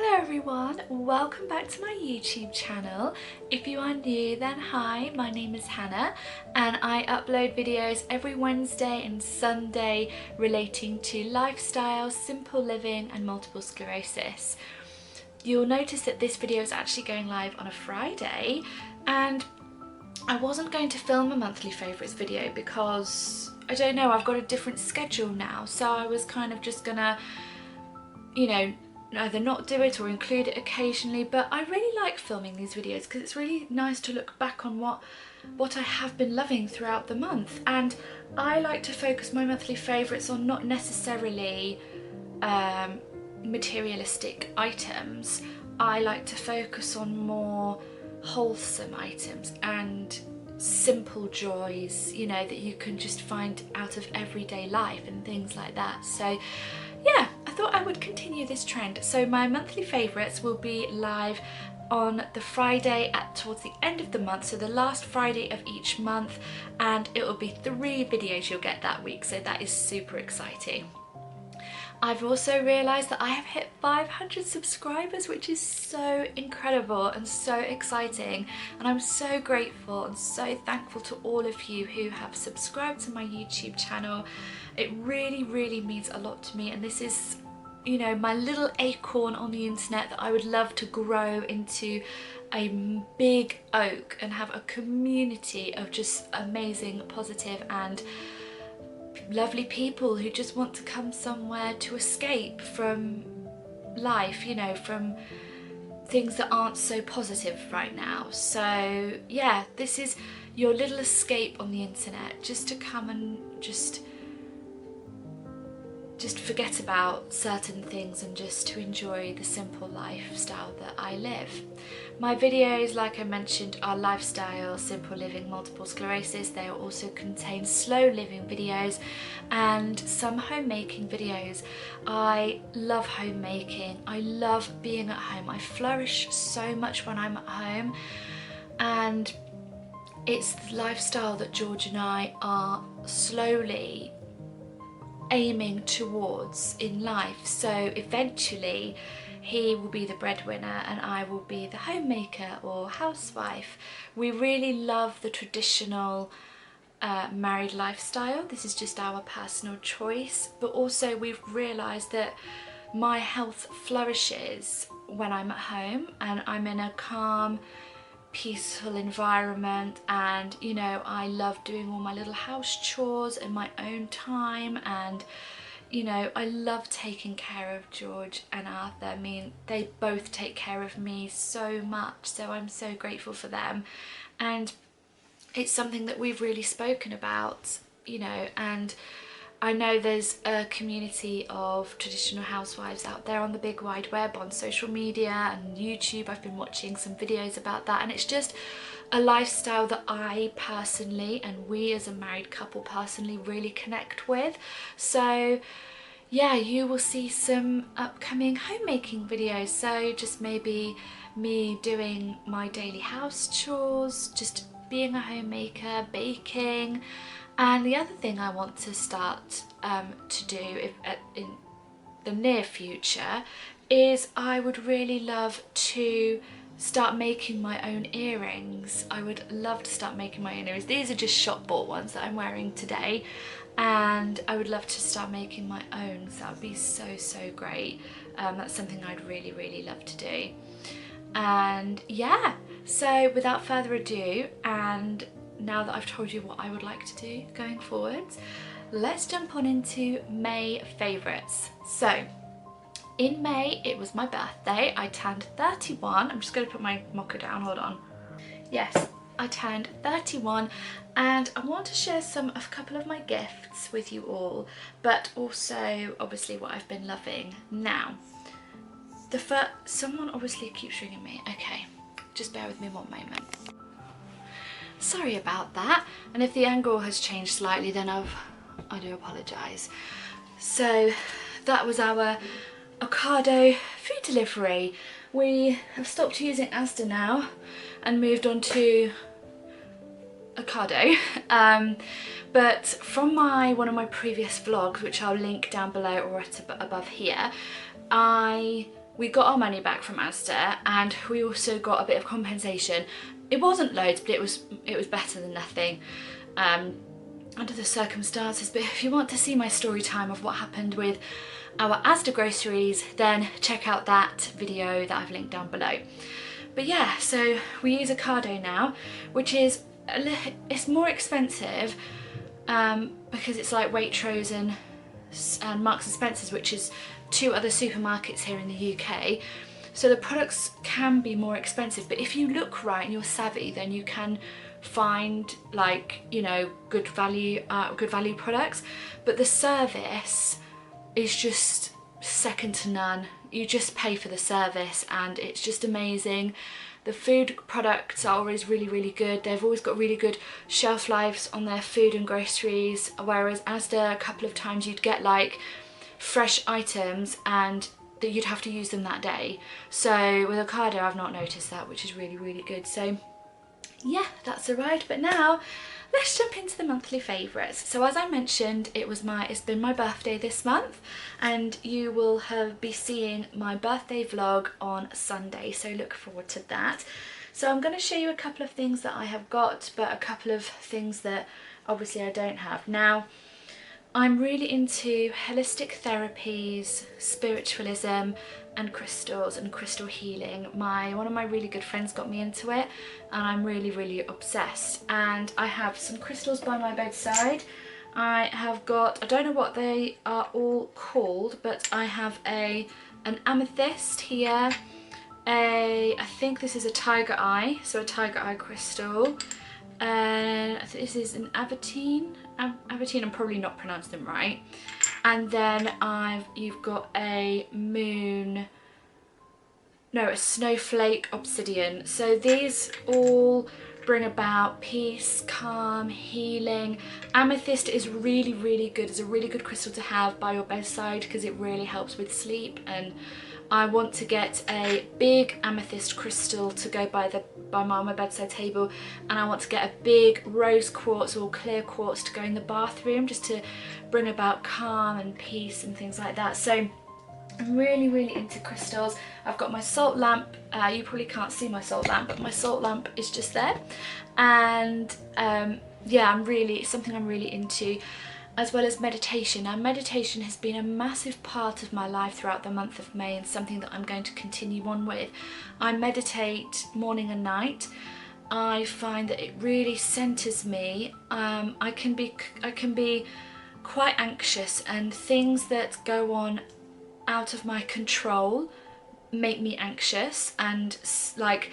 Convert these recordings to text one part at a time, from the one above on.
Hello everyone, welcome back to my YouTube channel. If you are new then hi, my name is Hannah and I upload videos every Wednesday and Sunday relating to lifestyle, simple living and multiple sclerosis. You'll notice that this video is actually going live on a Friday, and I wasn't going to film a monthly favourites video because, I don't know, I've got a different schedule now, so I was kind of just gonna, you know, either not do it or include it occasionally. But I really like filming these videos because it's really nice to look back on what I have been loving throughout the month, and I like to focus my monthly favourites on not necessarily materialistic items. I like to focus on more wholesome items and simple joys, you know, that you can just find out of everyday life and things like that. So yeah, I thought I would continue this trend. So my monthly favourites will be live on the Friday towards the end of the month, so the last Friday of each month, and it will be 3 videos you'll get that week, so that is super exciting. I've also realised that I have hit 500 subscribers, which is so incredible and so exciting, and I'm so grateful and so thankful to all of you who have subscribed to my YouTube channel. It really means a lot to me, and this is, you know, my little acorn on the internet that I would love to grow into a big oak and have a community of just amazing, positive and lovely people who just want to come somewhere to escape from life, you know, from things that aren't so positive right now. So yeah, this is your little escape on the internet, just to come and just forget about certain things and just to enjoy the simple lifestyle that I live. My videos, like I mentioned, are lifestyle, simple living, multiple sclerosis. They also contain slow living videos and some homemaking videos. I love homemaking. I love being at home. I flourish so much when I'm at home, and it's the lifestyle that George and I are slowly aiming towards in life. So eventually he will be the breadwinner and I will be the homemaker or housewife. We really love the traditional married lifestyle. This is just our personal choice, but also we've realised that my health flourishes when I'm at home and I'm in a calm, peaceful environment, and you know, I love doing all my little house chores in my own time, and you know, I love taking care of George and Arthur. I mean, they both take care of me so much, so I'm so grateful for them, and it's something that we've really spoken about, you know. And I know there's a community of traditional housewives out there on the big wide web, on social media and YouTube. I've been watching some videos about that, and it's just a lifestyle that I personally, and we as a married couple personally, really connect with. So yeah, you will see some upcoming homemaking videos, so just maybe me doing my daily house chores, just being a homemaker, baking. And the other thing I want to start to do in the near future is I would really love to start making my own earrings. I would love to start making my own earrings. These are just shop bought ones that I'm wearing today, and I would love to start making my own. So that would be so great. That's something I'd really love to do. And yeah, so without further ado, and now that I've told you what I would like to do going forwards, let's jump on into May favourites. So in May, it was my birthday. I turned 31. I'm just going to put my mocha down, hold on. Yes, I turned 31, and I want to share a couple of my gifts with you all, but also obviously what I've been loving. Now, someone obviously keeps ringing me. Okay, just bear with me one moment. Sorry about that, and if the angle has changed slightly, then I do apologise. So that was our Ocado food delivery. We have stopped using Asda now and moved on to Ocado. But from one of my previous vlogs, which I'll link down below or above here, I we got our money back from Asda, and we also got a bit of compensation. It wasn't loads, but it was better than nothing under the circumstances. But if you want to see my story time of what happened with our Asda groceries, then check out that video that I've linked down below. But yeah, so we use Ocado now, which is it's more expensive because it's like Waitrose and Marks and Spencer's, which is 2 other supermarkets here in the UK. So the products can be more expensive, but if you look right and you're savvy, then you can find, like, you know, good value products. But the service is just second to none. You just pay for the service and it's just amazing. The food products are always really, really good. They've always got really good shelf lives on their food and groceries, whereas Asda, a couple of times you'd get like fresh items and that you'd have to use them that day. So with Ocado, I've not noticed that, which is really, really good. So yeah, that's alright. But now let's jump into the monthly favourites. So as I mentioned, it's been my birthday this month, and you will be seeing my birthday vlog on Sunday, so look forward to that. So I'm going to show you a couple of things that I have got, but a couple of things that obviously I don't have. Now, I'm really into holistic therapies, spiritualism, and crystals and crystal healing. One of my really good friends got me into it, and I'm really, really obsessed. And I have some crystals by my bedside. I have got, I don't know what they are all called, but I have an amethyst here. I think this is a tiger eye, so a tiger eye crystal. I think this is an Avatine. Avatine, I'm probably not pronouncing them right. And then you've got a snowflake obsidian. So these all bring about peace, calm, healing. Amethyst is really, really good. It's a really good crystal to have by your bedside because it really helps with sleep. And I want to get a big amethyst crystal to go by my bedside table, and I want to get a big rose quartz or clear quartz to go in the bathroom, just to bring about calm and peace and things like that. So I'm really, really into crystals. I've got my salt lamp. You probably can't see my salt lamp, but my salt lamp is just there. And yeah, it's something I'm really into, as well as meditation. Now, meditation has been a massive part of my life throughout the month of May, and something that I'm going to continue on with. I meditate morning and night. I find that it really centers me. I can be quite anxious, and things that go on out of my control make me anxious, and like,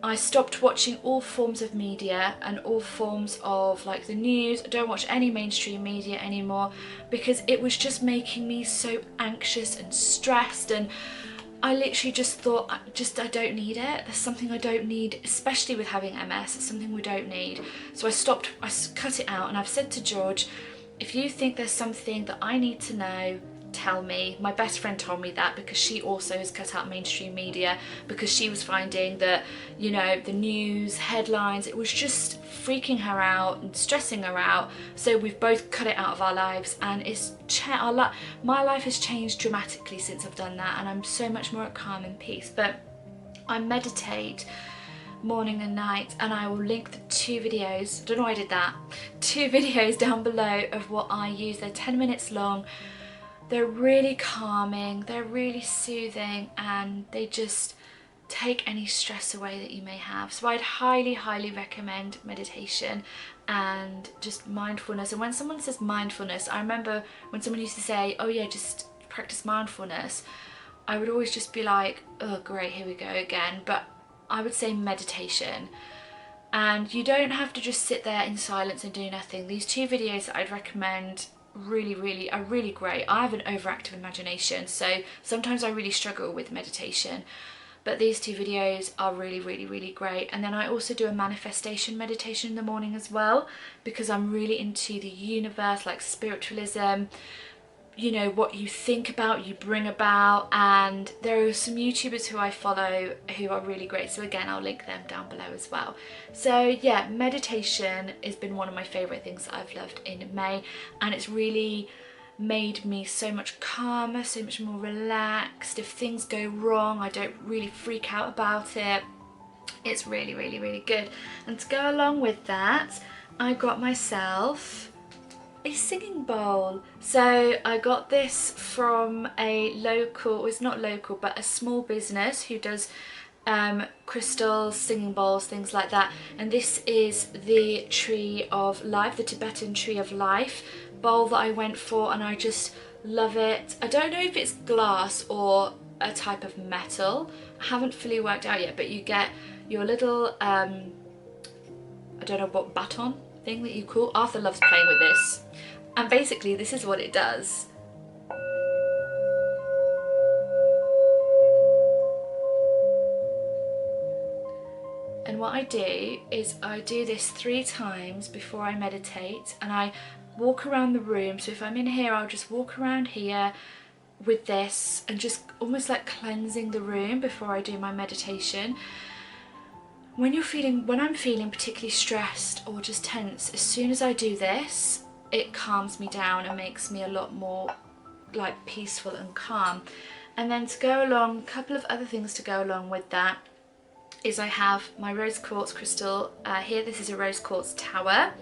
I stopped watching all forms of media and all forms of like the news. I don't watch any mainstream media anymore because it was just making me so anxious and stressed, and I literally just thought, I don't need it. There's something I don't need, especially with having MS. It's something we don't need. So I cut it out, and I've said to George, if you think there's something that I need to know, tell me. My best friend told me that because she also has cut out mainstream media, because she was finding that, you know, the news, headlines, it was just freaking her out and stressing her out. So we've both cut it out of our lives, and my life has changed dramatically since I've done that, and I'm so much more at calm and peace. But I meditate morning and night, and I will link the 2 videos, I don't know why I did that, 2 videos down below of what I use. They're 10 minutes long. They're really calming, they're really soothing, and they just take any stress away that you may have. So I'd highly, highly recommend meditation and just mindfulness. And when someone says mindfulness, I remember when someone used to say, oh yeah, just practice mindfulness, I would always just be like, oh great, here we go again. But I would say meditation. And you don't have to just sit there in silence and do nothing. These 2 videos that I'd recommend are really great. I have an overactive imagination, so sometimes I really struggle with meditation, but these 2 videos are really, really, really great. And then I also do a manifestation meditation in the morning as well, because I'm really into the universe, like spiritualism, you know, what you think about, you bring about. And there are some YouTubers who I follow who are really great, so again, I'll link them down below as well. So yeah, meditation has been one of my favourite things that I've loved in May, and it's really made me so much calmer, so much more relaxed. If things go wrong, I don't really freak out about it. It's really, really, really good. And to go along with that, I got myself a singing bowl. So I got this from a local, it's not local, but a small business who does crystals, singing bowls, things like that. And this is the Tree of Life, the Tibetan Tree of Life bowl that I went for, and I just love it. I don't know if it's glass or a type of metal. I haven't fully worked out yet, but you get your little I don't know what baton thing that you call. Arthur loves playing with this, and basically this is what it does. And what I do is I do this 3 times before I meditate, and I walk around the room. So if I'm in here, I'll just walk around here with this and just almost like cleansing the room before I do my meditation. When I'm feeling particularly stressed or just tense, as soon as I do this, it calms me down and makes me a lot more like peaceful and calm. And then to go along, a couple of other things to go along with that is I have my rose quartz crystal here. This is a rose quartz tower,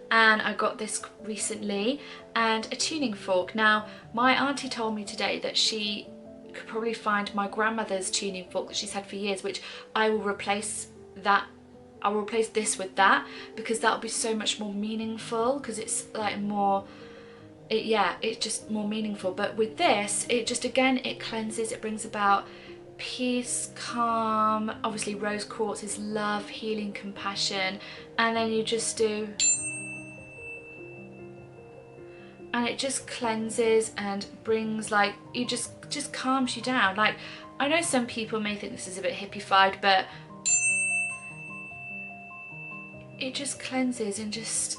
and I got this recently, and a tuning fork. Now, my auntie told me today that she could probably find my grandmother's tuning fork that she's had for years, which I will replace that. I'll replace this with that, because that'll be so much more meaningful, because it's like more, it's just more meaningful. But with this, it just, again, it cleanses, it brings about peace, calm. Obviously rose quartz is love, healing, compassion, and then you just do, and it just cleanses and brings, like, you just calms you down. Like, I know some people may think this is a bit hippified, but it just cleanses and just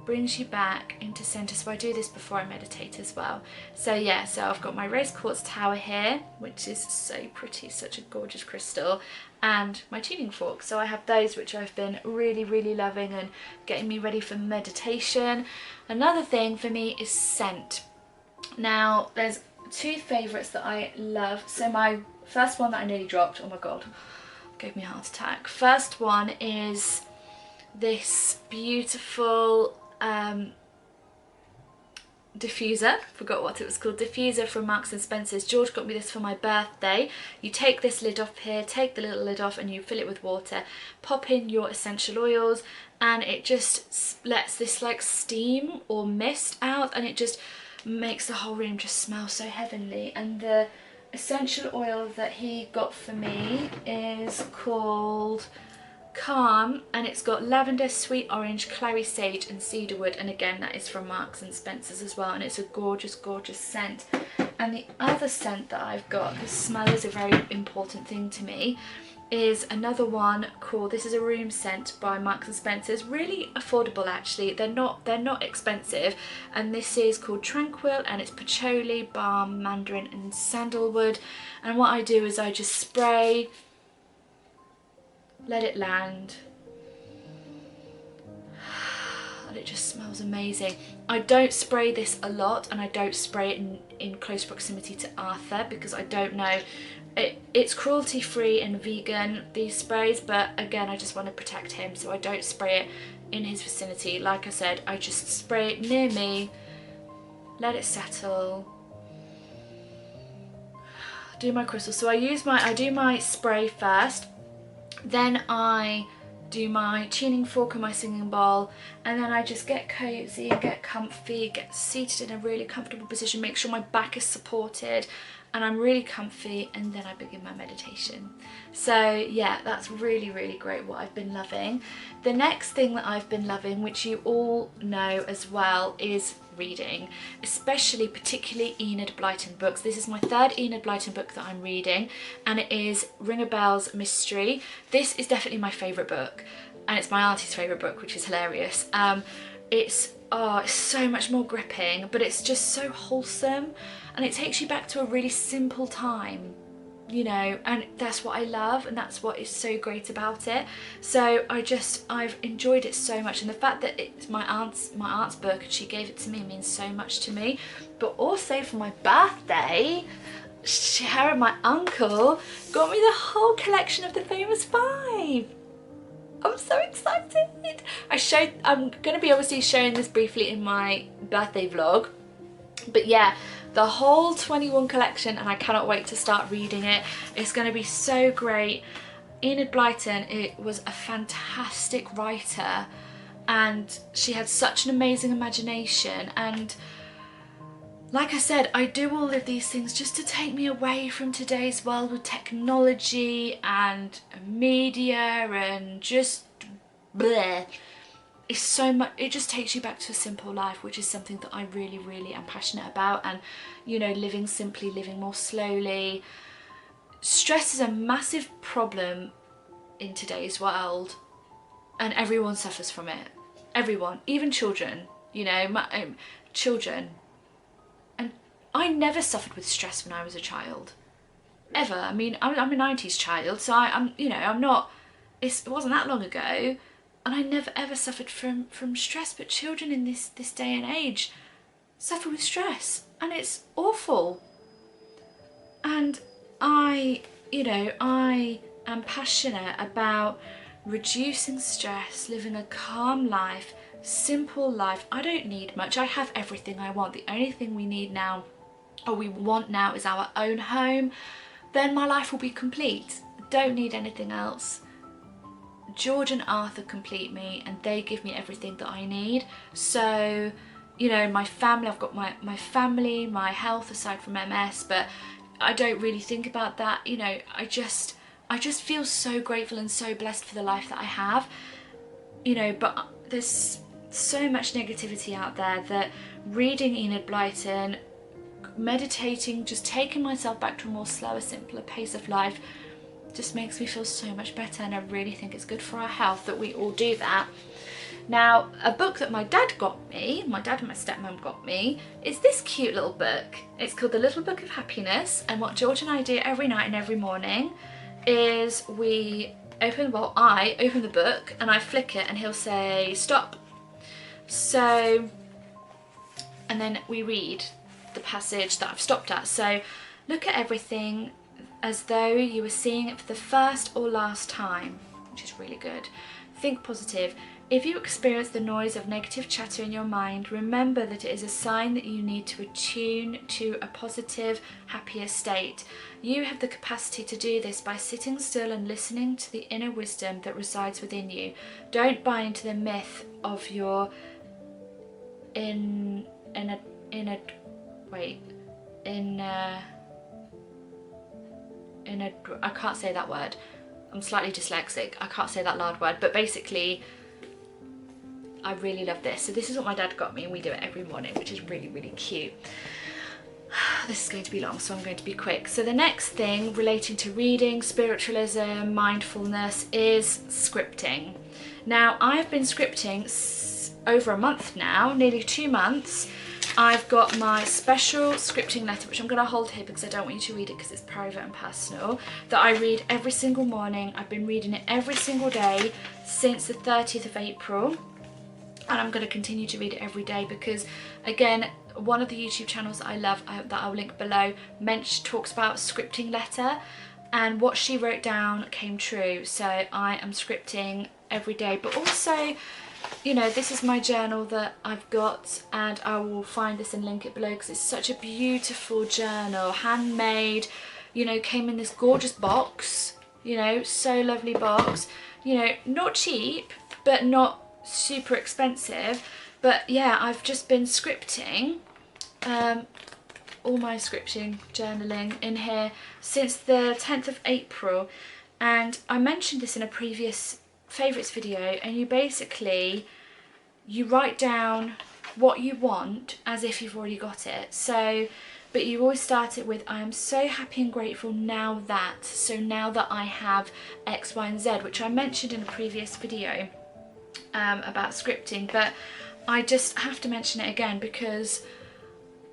brings you back into center. So I do this before I meditate as well. So yeah, so I've got my rose quartz tower here, which is so pretty, such a gorgeous crystal, and my tuning fork. So I have those, which I've been really, really loving and getting me ready for meditation. Another thing for me is scent. Now, there's 2 favorites that I love. So my first one that I nearly dropped, oh my god, gave me a heart attack. First one is this beautiful diffuser, forgot what it was called, diffuser from Marks and Spencer's. George got me this for my birthday. You take this lid off here, take the little lid off, and you fill it with water, pop in your essential oils, and it just lets this like steam or mist out, and it just makes the whole room just smell so heavenly. And the essential oil that he got for me is called Calm, and it's got lavender, sweet orange, clary sage and cedarwood, and again that is from Marks and Spencer's as well, and it's a gorgeous, gorgeous scent. And the other scent that I've got, because smell is a very important thing to me, is another one called, this is a room scent by Marks and Spencer's, really affordable actually, they're not expensive, and this is called Tranquil, and it's patchouli, balm, mandarin and sandalwood. And what I do is I just spray, let it land, and it just smells amazing. I don't spray this a lot, and I don't spray it in close proximity to Arthur, because I don't know, it's cruelty free and vegan, these sprays, but again I just want to protect him, so I don't spray it in his vicinity. Like I said, I just spray it near me, let it settle, do my crystal. So I do my spray first, then I do my tuning fork and my singing bowl, and then I just get cozy and get comfy, get seated in a really comfortable position, make sure my back is supported and I'm really comfy, and then I begin my meditation. So yeah, that's really, really great, what I've been loving. The next thing that I've been loving, which you all know as well, is reading, particularly Enid Blyton books. This is my 3rd Enid Blyton book that I'm reading, and it is Ring a Bell's Mystery. This is definitely my favourite book, and it's my auntie's favourite book, which is hilarious. It's so much more gripping, but it's just so wholesome, and it takes you back to a really simple time. you know, and that's what I love, and that's what is so great about it. So I've enjoyed it so much, and the fact that it's my aunt's book and she gave it to me means so much to me. But also for my birthday, her and my uncle got me the whole collection of the Famous Five. I'm so excited. I'm going to be obviously showing this briefly in my birthday vlog, but yeah, the whole 21 collection, and I cannot wait to start reading it. It's going to be so great. Enid Blyton, it was a fantastic writer, and she had such an amazing imagination, and like I said, I do all of these things just to take me away from today's world with technology and media and just bleh. It's so much, it just takes you back to a simple life, which is something that I really, really am passionate about. And, you know, living simply, living more slowly. Stress is a massive problem in today's world, and everyone suffers from it. Everyone, even children, you know, children. And I never suffered with stress when I was a child, ever. I mean, I'm a 90s child, so it wasn't that long ago. And I never ever suffered from stress, but children in this day and age suffer with stress, and it's awful. And I am passionate about reducing stress, living a calm life, simple life. I don't need much. I have everything I want. The only thing we need now, or we want now, is our own home. Then my life will be complete. I don't need anything else. George and Arthur complete me, and they give me everything that I need. So, you know, my family, I've got my family, my health aside from MS, but I don't really think about that. You know, I just feel so grateful and so blessed for the life that I have. You know, but there's so much negativity out there that reading Enid Blyton, meditating, just taking myself back to a more slower, simpler pace of life just makes me feel so much better, and I really think it's good for our health that we all do that. Now, a book that my dad and my stepmom got me, is this cute little book. It's called The Little Book of Happiness, and what George and I do every night and every morning is I open the book and I flick it, and he'll say stop. So, and then we read the passage that I've stopped at. So look at everything as though you were seeing it for the first or last time, which is really good. Think positive. If you experience the noise of negative chatter in your mind, remember that it is a sign that you need to attune to a positive, happier state. You have the capacity to do this by sitting still and listening to the inner wisdom that resides within you. Don't buy into the myth of your I can't say that word. I'm slightly dyslexic. I can't say that loud word, but basically, I really love this. So this is what my dad got me, and we do it every morning, which is really, really cute. This is going to be long, so I'm going to be quick. So the next thing relating to reading, spiritualism, mindfulness is scripting. Now, I've been scripting over a month now, nearly 2 months. I've got my special scripting letter, which I'm going to hold here because I don't want you to read it because it's private and personal, that I read every single morning. I've been reading it every single day since the 30th of April, and I'm going to continue to read it every day because, again, one of the YouTube channels that I love, that I'll link below, talks about scripting letter, and what she wrote down came true. So I am scripting every day, but also, you know, this is my journal that I've got, and I will find this and link it below because it's such a beautiful journal, handmade, you know, came in this gorgeous box, you know, so lovely box, you know, not cheap, but not super expensive. But yeah, I've just been scripting, all my scripting, journaling in here since the 10th of April, and I mentioned this in a previous favourites video, and you write down what you want as if you've already got it. So, but you always start it with, I am so happy and grateful now that, so now that I have X, Y and Z, which I mentioned in a previous video about scripting, but I just have to mention it again because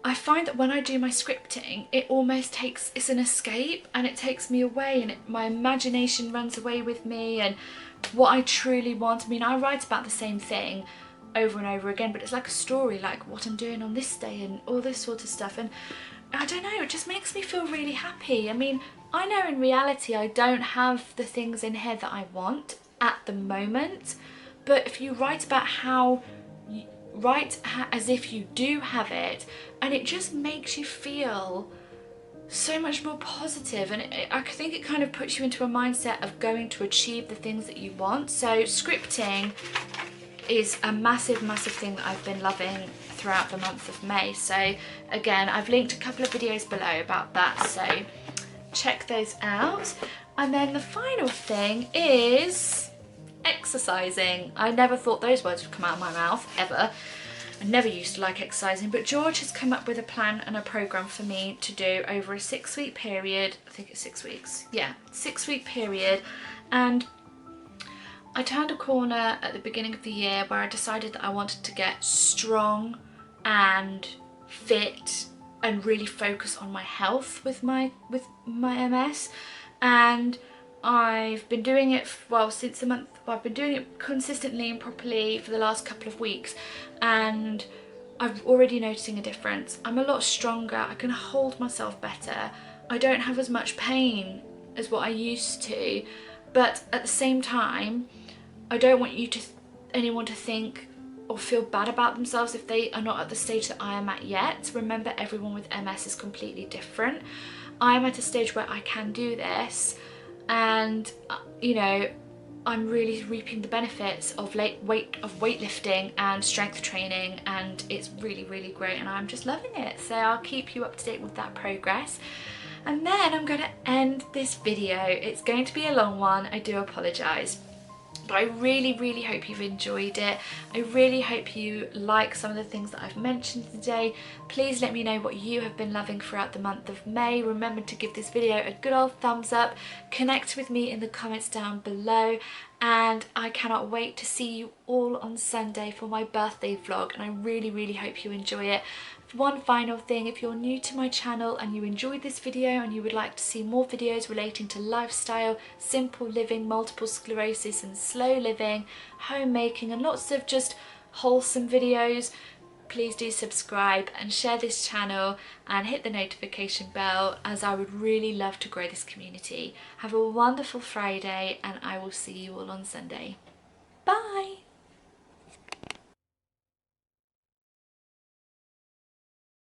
I find that when I do my scripting, it almost takes, it's an escape, and it takes me away, and my imagination runs away with me and what I truly want. I mean, I write about the same thing over and over again, but it's like a story, like what I'm doing on this day and all this sort of stuff. And I don't know, it just makes me feel really happy. I mean, I know in reality I don't have the things in here that I want at the moment, but if you write about how as if you do have it, and it just makes you feel so much more positive, and I think it kind of puts you into a mindset of going to achieve the things that you want. So scripting is a massive thing that I've been loving throughout the month of May. So again, I've linked a couple of videos below about that, so check those out. And then the final thing is exercising. I never thought those words would come out of my mouth, ever. I never used to like exercising, but George has come up with a plan and a program for me to do over a 6-week period. I think it's 6 weeks. Yeah, 6-week period. And I turned a corner at the beginning of the year where I decided that I wanted to get strong and fit and really focus on my health with my MS. And I've been doing it, well, since a month. Well, I've been doing it consistently and properly for the last couple of weeks, and I'm already noticing a difference. I'm a lot stronger, I can hold myself better, I don't have as much pain as what I used to, but at the same time, I don't want anyone to think or feel bad about themselves if they are not at the stage that I am at yet. Remember, everyone with MS is completely different. I am at a stage where I can do this, and you know, I'm really reaping the benefits of weightlifting and strength training, and it's really great, and I'm just loving it. So I'll keep you up to date with that progress. And then I'm going to end this video. It's going to be a long one, I do apologise. But I really hope you've enjoyed it. I really hope you like some of the things that I've mentioned today. Please let me know what you have been loving throughout the month of May. Remember to give this video a good old thumbs up. Connect with me in the comments down below. And I cannot wait to see you all on Sunday for my birthday vlog. And I really hope you enjoy it. One final thing, if you're new to my channel and you enjoyed this video and you would like to see more videos relating to lifestyle, simple living, multiple sclerosis and slow living, homemaking and lots of just wholesome videos, please do subscribe and share this channel and hit the notification bell, as I would really love to grow this community. Have a wonderful Friday, and I will see you all on Sunday.